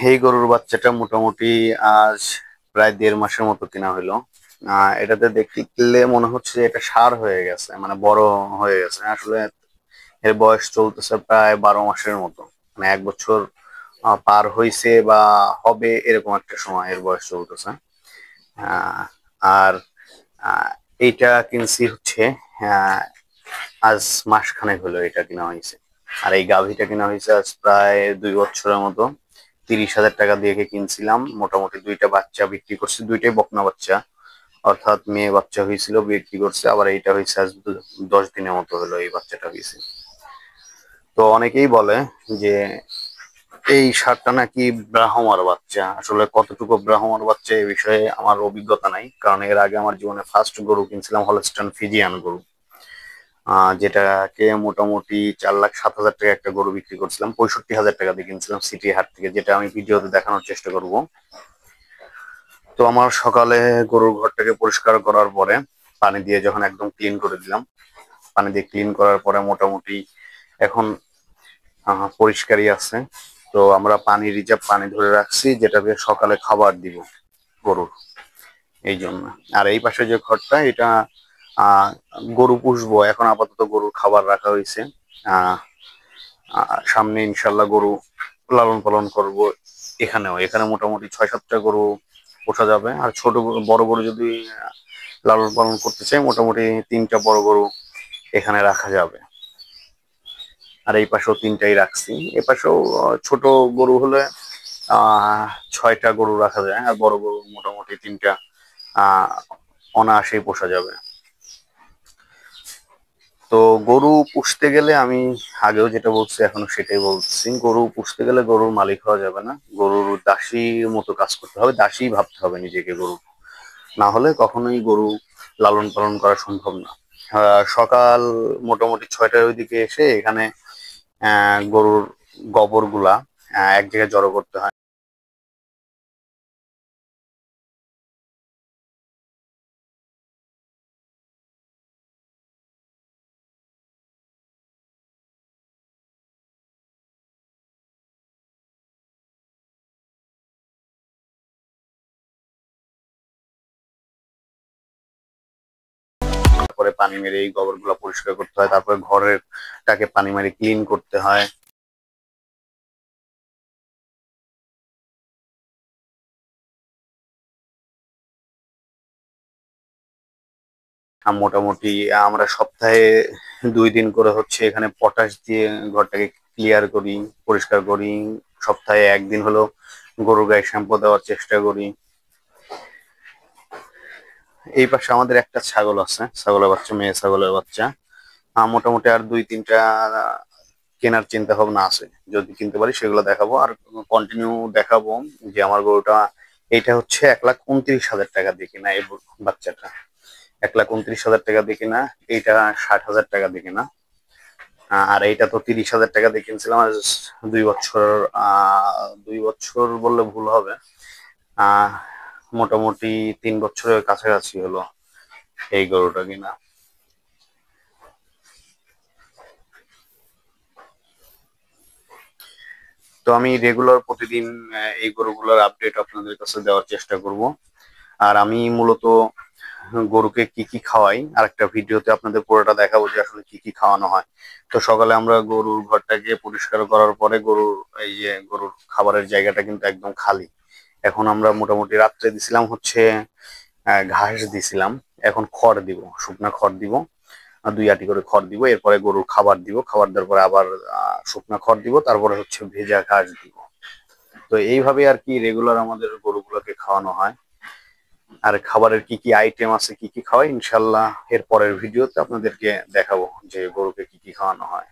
এই গরুর বাচ্চাটা মোটামুটি আজ প্রায় 1.5 মাসের মতো কিনা হইলো। এটাতে দেখলে মনে হচ্ছে যে এটা ষাঁড় হয়ে গেছে, মানে বড় হয়ে গেছে। আসলে এর বয়স চলতেছে প্রায় 12 মাসের মতো, মানে 1 বছর পার হইছে বা হবে, এরকম একটা সময় এর বয়স চলতেছে। আহ, আর আহ, এইটা কিনছি হচ্ছে আহ, আজ মাসখানেক হলো এটা কিনা হয়েছে। আর এই গাভীটা কিনা হয়েছে আজ প্রায় 2 বছরের মতো। 30,000 টাকা দিয়ে কিনছিলাম। মোটামুটি দুইটা বাচ্চা বিক্রি করছি, দুইটাই বকনা বাচ্চা, অর্থাৎ মেয়ে বাচ্চা হয়েছিল, বিক্রি করছে। আবার এইটা হয়েছে আজ 10 দিনের মতো হলো এই বাচ্চাটা হয়েছে। তো অনেকেই বলে যে এই ষাঁড়টা নাকি ব্রাহ্মণের বাচ্চা। আসলে কতটুকু ব্রাহ্মণের বাচ্চা এই বিষয়ে আমার অভিজ্ঞতা নাই, কারণ এর আগে আমার জীবনে ফার্স্ট গরু কিনছিলাম হলস্টাইন ফিজিয়ান গরু, যেটাকে মোটামুটি 4,07,000 টাকা একটা গরু বিক্রি করছিলাম। 65,000 টাকা দিয়ে কিনছিলাম সিটি হাট থেকে, যেটা আমি ভিডিওতে দেখানোর চেষ্টা করব। তো আমার সকালে গরুর ঘরটাকে পরিষ্কার করার পরে পানি দিয়ে যখন একদম ক্লিন করে দিলাম, পানি দিয়ে ক্লিন করার পরে মোটামুটি এখন পরিষ্কারই আছে। তো আমরা পানি রিজার্ভ পানি ধরে রাখছি, যেটাকে সকালে খাবার দিব গরুর, এই জন্য। আর এই পাশে যে ঘরটা, এটা আহ গরু পুষবো এখন, আপাতত গরুর খাবার রাখা হয়েছে। আহ সামনে ইনশাল্লাহ গরু লালন পালন করব। এখানে মোটামুটি 6-7টা গরু পোষা যাবে। আর বড় গরু যদি লালন পালন করতে চাই, মোটামুটি 3টা বড় গরু এখানে রাখা যাবে। আর এই পাশেও 3টাই রাখছি। এ পাশেও ছোট গরু হলে 6টা গরু রাখা যায়। আর বড় গরু মোটামুটি 3টা আহ অনায়াসেই পোষা যাবে। তো গরু পুষতে গেলে আমি আগেও যেটা বলছি এখনো সেটাই বলছি, গরু পুষতে গেলে গরুর মালিক হওয়া যাবে না, গরুর দাসীর মতো কাজ করতে হবে, দাসী ভাবতে হবে নিজেকে গরু। না হলে কখনোই গরু লালন পালন করা সম্ভব না। সকাল মোটামুটি 6টার ওইদিকে এসে এখানে গরুর গোবর গুলা এক জায়গায় জড়ো করতে হয়। তারপরে পানি মেরে এই গোবর গুলা পরিষ্কার করতে হয়, তারপরে ঘরেরটাকে পানি মেরে ক্লিন করতে হয়। আর মোটামুটি আমরা সপ্তাহে 2 দিন করে হচ্ছে এখানে পটাশ দিয়ে ঘরটাকে ক্লিয়ার করি, পরিষ্কার করি। সপ্তাহে 1 দিন হলো গরুর গায়ে শ্যাম্পু দেওয়ার চেষ্টা করি। এই পাশে আমাদের একটা ছাগল আছে, ছাগলের বাচ্চা, মেয়ে ছাগলের বাচ্চা। মোটামুটি আর 2-3টা কেনার চিন্তা ভাবনা আছে। যদি কিনতে পারি সেগুলো দেখাবো, আর কন্টিনিউ দেখাবো। যে আমার গরুটা, এইটা হচ্ছে 1,29,000 টাকা দিয়ে কিনা এই বাচ্চাটা, 1,29,000 টাকা দিয়ে কিনা। এইটা 60,000 টাকা দিয়ে কিনা। আর এইটা তো 30,000 টাকা দিয়ে কিনছিলাম আজ 2 বছর। 2 বছর বললে ভুল হবে, আহ মোটামুটি 3 বছরের কাছাকাছি হলো এই গরুটা কিনা। তো আমি রেগুলার প্রতিদিন এই গরুগুলোর আপডেট আপনাদের কাছে দেওয়ার চেষ্টা করব। আর আমি মূলত গরুকে কি কি খাওয়াই আর একটা ভিডিওতে আপনাদের পুরোটা দেখাবো যে আসলে কি কি খাওয়ানো হয়। তো সকালে আমরা গরুর ঘরটাকে পরিষ্কার করার পরে এই যে গরুর খাবারের জায়গাটা কিন্তু একদম খালি। এখন আমরা মোটামুটি রাত্রে দিছিলাম হচ্ছে ঘাস দিছিলাম। এখন খড় দিব, শুকনা খড় দিব। 2 আটি করে খড় দিব, এরপরে গরুর খাবার দিব, খাবার দেওয়ার পরে আবার শুকনা খড় দিব, তারপরে হচ্ছে ভেজা ঘাস দিব। তো এইভাবে আর কি রেগুলার আমাদের গরুগুলোকে খাওয়ানো হয়। আর খাবারের কি কি আইটেম আছে, কি কি খাওয়াই, ইনশাল্লাহ এর পরের ভিডিওতে আপনাদেরকে দেখাবো যে গরুকে কি কি খাওয়ানো হয়।